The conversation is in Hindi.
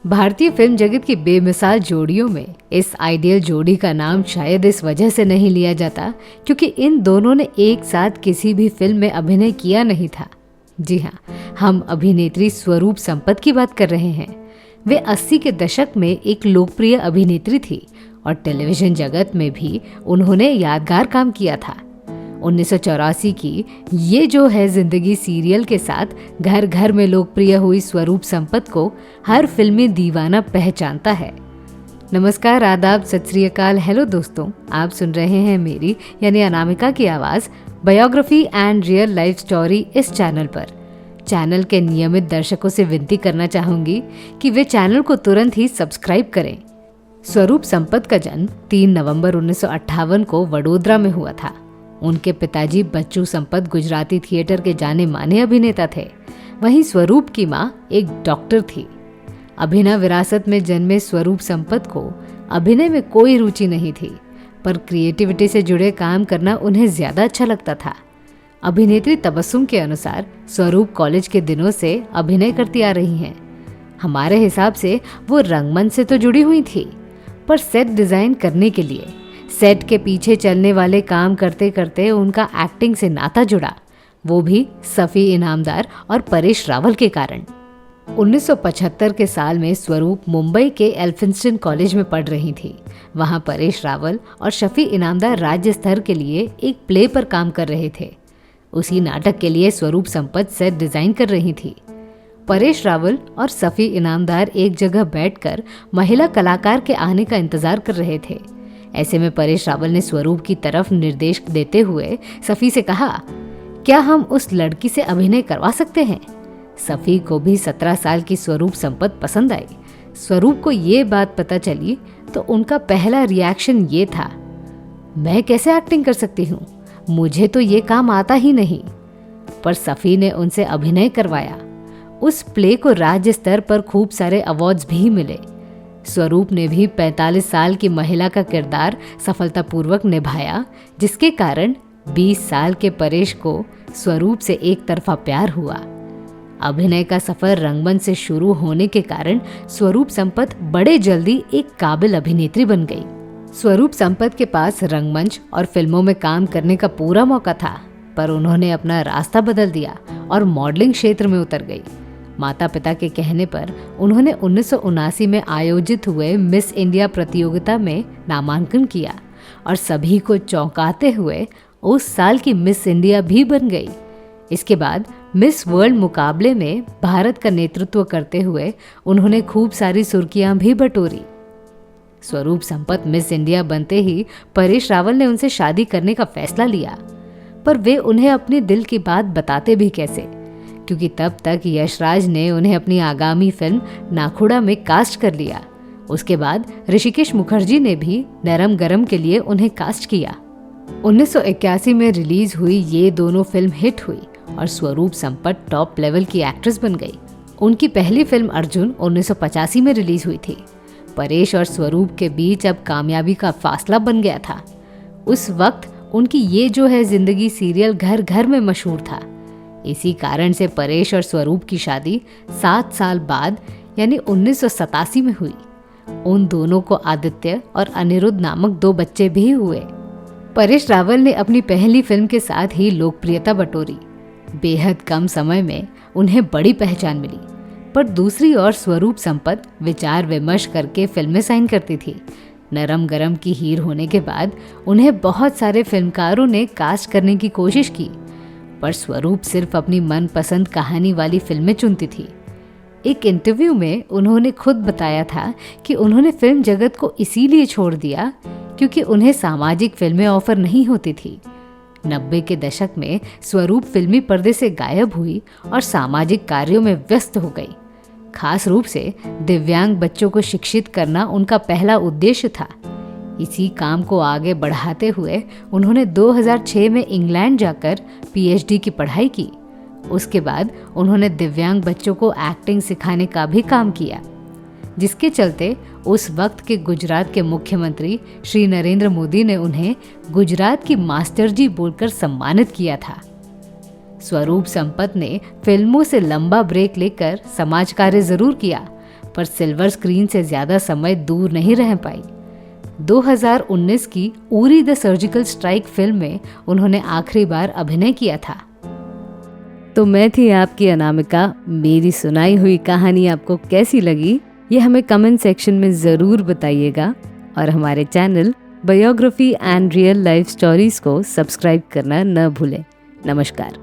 भारतीय फिल्म जगत की बेमिसाल जोड़ियों में इस आइडियल जोड़ी का नाम शायद इस वजह से नहीं लिया जाता क्योंकि इन दोनों ने एक साथ किसी भी फिल्म में अभिनय किया नहीं था। जी हाँ, हम अभिनेत्री स्वरूप संपत की बात कर रहे हैं। वे 80 के दशक में एक लोकप्रिय अभिनेत्री थी और टेलीविजन जगत में भी उन्होंने यादगार काम किया था। 1984 की ये जो है जिंदगी सीरियल के साथ घर घर में लोकप्रिय हुई स्वरूप संपत को हर फिल्मी दीवाना पहचानता है। नमस्कार, आदाब, सत श्री अकाल, हेलो दोस्तों, आप सुन रहे हैं मेरी यानी अनामिका की आवाज़ biography and real life story इस चैनल पर। चैनल के नियमित दर्शकों से विनती करना चाहूँगी कि वे चैनल को तुरंत ही सब्सक्राइब करें। स्वरूप संपत का जन्म 3 नवंबर 1958 को वडोदरा में हुआ था। उनके पिताजी बच्चू संपत गुजराती थिएटर के जाने माने अभिनेता थे। वहीं स्वरूप की मां एक डॉक्टर थी। अभिनव विरासत में जन्मे स्वरूप संपत को अभिनय में कोई रुचि नहीं थी, पर क्रिएटिविटी से जुड़े काम करना उन्हें ज्यादा अच्छा लगता था। अभिनेत्री तबस्सुम के अनुसार स्वरूप कॉलेज के दिनों से अभिनय करती आ रही हैं। हमारे हिसाब से वो रंगमंच से तो जुड़ी हुई थी, पर सेट डिजाइन करने के लिए सेट के पीछे चलने वाले काम करते करते उनका एक्टिंग से नाता जुड़ा, वो भी सफ़ी इनामदार और परेश रावल के कारण। 1975 के साल में स्वरूप मुंबई के एल्फिंस्टन कॉलेज में पढ़ रही थी। वहां परेश रावल और शफी इनामदार राज्य स्तर के लिए एक प्ले पर काम कर रहे थे। उसी नाटक के लिए स्वरूप संपत सेट डिजाइन कर रही थी। परेश रावल और सफ़ी इनामदार एक जगह बैठकर महिला कलाकार के आने का इंतजार कर रहे थे। ऐसे में परेश रावल ने स्वरूप की तरफ निर्देश देते हुए सफ़ी से कहा, क्या हम उस लड़की से अभिनय करवा सकते हैं? सफ़ी को भी 17 साल की स्वरूप संपत पसंद आई। स्वरूप को ये बात पता चली तो उनका पहला रिएक्शन ये था, मैं कैसे एक्टिंग कर सकती हूँ, मुझे तो ये काम आता ही नहीं। पर सफ़ी ने उनसे अभिनय करवाया। उस प्ले को राज्य स्तर पर खूब सारे अवार्ड्स भी मिले। स्वरूप ने भी 45 साल की महिला का किरदार सफलतापूर्वक निभाया, जिसके कारण 20 साल के परेश को स्वरूप से एक तरफा प्यार हुआ। अभिनय का सफर रंगमंच से शुरू होने के कारण स्वरूप संपत बड़े जल्दी एक काबिल अभिनेत्री बन गई। स्वरूप संपत के पास रंगमंच और फिल्मों में काम करने का पूरा मौका था, पर उन्होंने अपना रास्ता बदल दिया और मॉडलिंग क्षेत्र में उतर गई। माता पिता के कहने पर उन्होंने 1979 में आयोजित हुए मिस इंडिया प्रतियोगिता में नामांकन किया और सभी को चौंकाते हुए उस साल की मिस इंडिया भी बन गई। इसके बाद मिस वर्ल्ड मुकाबले में भारत का नेतृत्व करते हुए उन्होंने खूब सारी सुर्खियां भी बटोरी। स्वरूप संपत मिस इंडिया बनते ही परेश रावल ने उनसे शादी करने का फैसला लिया, पर वे उन्हें अपने दिल की बात बताते भी कैसे, क्योंकि तब तक यशराज ने उन्हें अपनी आगामी फिल्म नाखुड़ा में कास्ट कर लिया। उसके बाद ऋषिकेश मुखर्जी ने भी नरम गरम के लिए उन्हें कास्ट किया। 1981 में रिलीज हुई ये दोनों फिल्म हिट हुई और स्वरूप संपत टॉप लेवल की एक्ट्रेस बन गई। उनकी पहली फिल्म अर्जुन 1985 में रिलीज हुई थी। परेश और स्वरूप के बीच अब कामयाबी का फासला बन गया था। उस वक्त उनकी ये जो है जिंदगी सीरियल घर घर में मशहूर था। इसी कारण से परेश और स्वरूप की शादी 7 साल बाद यानी 1987 में हुई। उन दोनों को आदित्य और अनिरुद्ध नामक 2 बच्चे भी हुए। परेश रावल ने अपनी पहली फिल्म के साथ ही लोकप्रियता बटोरी। बेहद कम समय में उन्हें बड़ी पहचान मिली, पर दूसरी ओर स्वरूप संपत विचार विमर्श करके फिल्में साइन करती थी। नरम गरम की हीर होने के बाद उन्हें बहुत सारे फिल्मकारों ने कास्ट करने की कोशिश की, पर स्वरूप सिर्फ अपनी मनपसंद कहानी वाली फिल्में चुनती थी। एक इंटरव्यू में उन्होंने खुद बताया था कि उन्होंने फिल्म जगत को इसीलिए छोड़ दिया क्योंकि उन्हें सामाजिक फिल्में ऑफर नहीं होती थी। 90 के दशक में स्वरूप फिल्मी पर्दे से गायब हुई और सामाजिक कार्यों में व्यस्त हो गई। खास रूप से दिव्यांग बच्चों को शिक्षित करना उनका पहला उद्देश्य था। इसी काम को आगे बढ़ाते हुए उन्होंने 2006 में इंग्लैंड जाकर पीएचडी की पढ़ाई की। उसके बाद उन्होंने दिव्यांग बच्चों को एक्टिंग सिखाने का भी काम किया, जिसके चलते उस वक्त के गुजरात के मुख्यमंत्री श्री नरेंद्र मोदी ने उन्हें गुजरात की मास्टर जी बोलकर सम्मानित किया था। स्वरूप संपत ने फिल्मों से लंबा ब्रेक लेकर समाज कार्य जरूर किया, पर सिल्वर स्क्रीन से ज़्यादा समय दूर नहीं रह पाई। 2019 की Uri the surgical strike film में उन्होंने आखिरी बार अभिनय किया था। तो मैं थी आपकी अनामिका। मेरी सुनाई हुई कहानी आपको कैसी लगी ये हमें कमेंट सेक्शन में ज़रूर बताइएगा, और हमारे channel biography and real life stories को सब्सक्राइब करना न भूलें। नमस्कार।